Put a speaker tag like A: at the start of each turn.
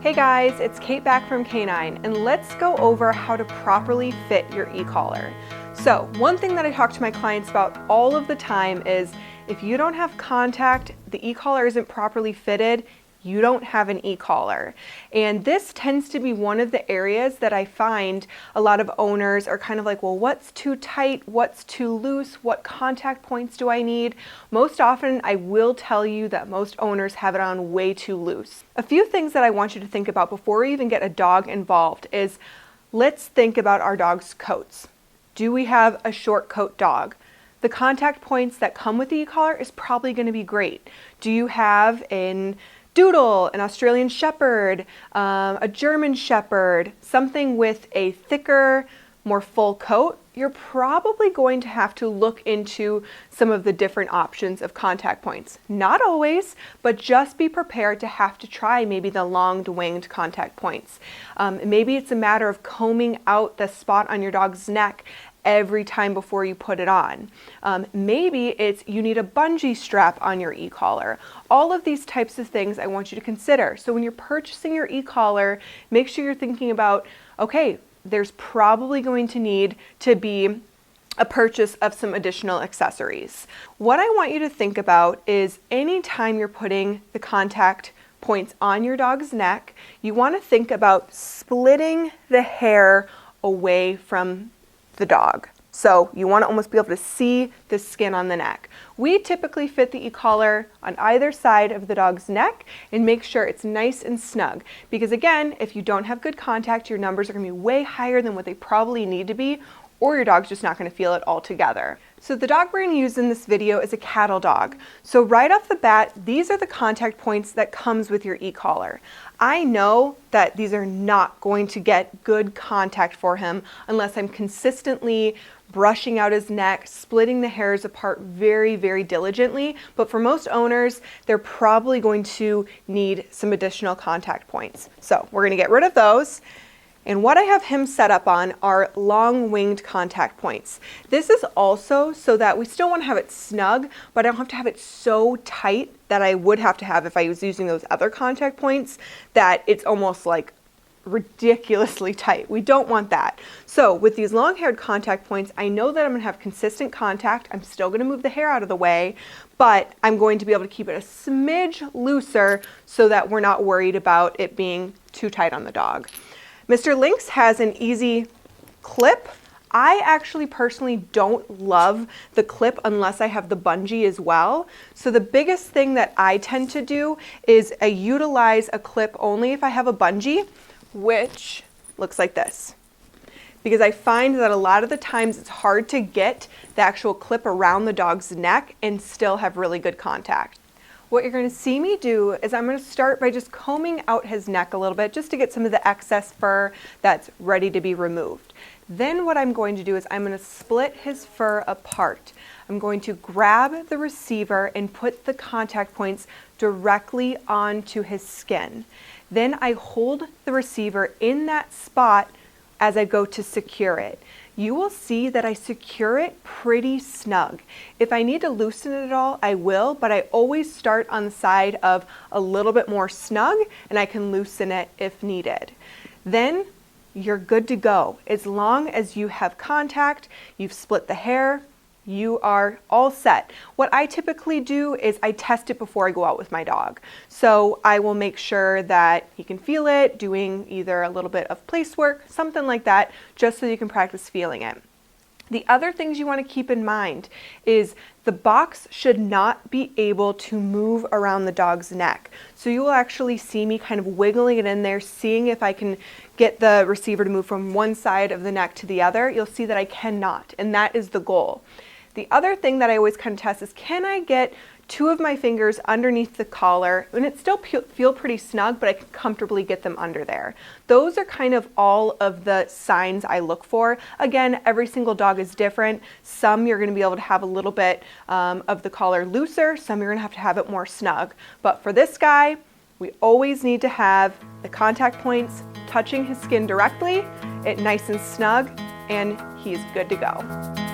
A: Hey guys, it's Kate back from K9, and let's go over how to properly fit your e-collar. So one thing that I talk to my clients about all of the time is if you don't have contact, the e-collar isn't properly fitted, you don't have an e-collar. And this tends to be one of the areas that I find a lot of owners are kind of like, well, what's too tight? What's too loose? What contact points do I need? Most often, I will tell you that most owners have it on way too loose. A few things that I want you to think about before we even get a dog involved is, let's think about our dog's coats. Do we have a short coat dog? The contact points that come with the e-collar is probably going to be great. Do you have an Doodle, an Australian Shepherd, a German Shepherd, something with a thicker, more full coat? You're probably going to have to look into some of the different options of contact points. Not always, but just be prepared to have to try maybe the long winged contact points. Maybe it's a matter of combing out the spot on your dog's neck every time before you put it on. Maybe it's you need a bungee strap on your e-collar. All of these types of things I want you to consider. So when you're purchasing your e-collar, make sure you're thinking about, okay, there's probably going to need to be a purchase of some additional accessories. What I want you to think about is anytime you're putting the contact points on your dog's neck, you want to think about splitting the hair away from the dog. So you want to almost be able to see the skin on the neck. We typically fit the e-collar on either side of the dog's neck and make sure it's nice and snug. Because again, if you don't have good contact, your numbers are going to be way higher than what they probably need to be, or your dog's just not going to feel it altogether. So the dog we're going to use in this video is a cattle dog. So right off the bat, these are the contact points that comes with your e-collar. I know that these are not going to get good contact for him unless I'm consistently brushing out his neck, splitting the hairs apart very, very diligently. But for most owners, they're probably going to need some additional contact points. So we're going to get rid of those. And what I have him set up on are long winged contact points. This is also so that we still want to have it snug, but I don't have to have it so tight that I would have to have if I was using those other contact points, that it's almost like ridiculously tight. We don't want that. So with these long-haired contact points, I know that I'm going to have consistent contact. I'm still going to move the hair out of the way, but I'm going to be able to keep it a smidge looser so that we're not worried about it being too tight on the dog. Mr. Lynx has an easy clip. I actually personally don't love the clip unless I have the bungee as well. So the biggest thing that I tend to do is I utilize a clip only if I have a bungee, which looks like this. Because I find that a lot of the times it's hard to get the actual clip around the dog's neck and still have really good contact. What you're going to see me do is I'm going to start by just combing out his neck a little bit just to get some of the excess fur that's ready to be removed. Then what I'm going to do is I'm going to split his fur apart. I'm going to grab the receiver and put the contact points directly onto his skin. Then I hold the receiver in that spot as I go to secure it. You will see that I secure it pretty snug. If I need to loosen it at all, I will, but I always start on the side of a little bit more snug, and I can loosen it if needed. Then you're good to go. As long as you have contact, you've split the hair, you are all set. What I typically do is I test it before I go out with my dog. So I will make sure that he can feel it, doing either a little bit of place work, something like that, just so you can practice feeling it. The other things you want to keep in mind is the box should not be able to move around the dog's neck. So you will actually see me kind of wiggling it in there, seeing if I can get the receiver to move from one side of the neck to the other. You'll see that I cannot, and that is the goal. The other thing that I always kind of test is, can I get two of my fingers underneath the collar and it still feel pretty snug, but I can comfortably get them under there. Those are kind of all of the signs I look for. Again, every single dog is different. Some you're going to be able to have a little bit of the collar looser, some you're going to have it more snug. But for this guy, we always need to have the contact points touching his skin directly, it nice and snug, and he's good to go.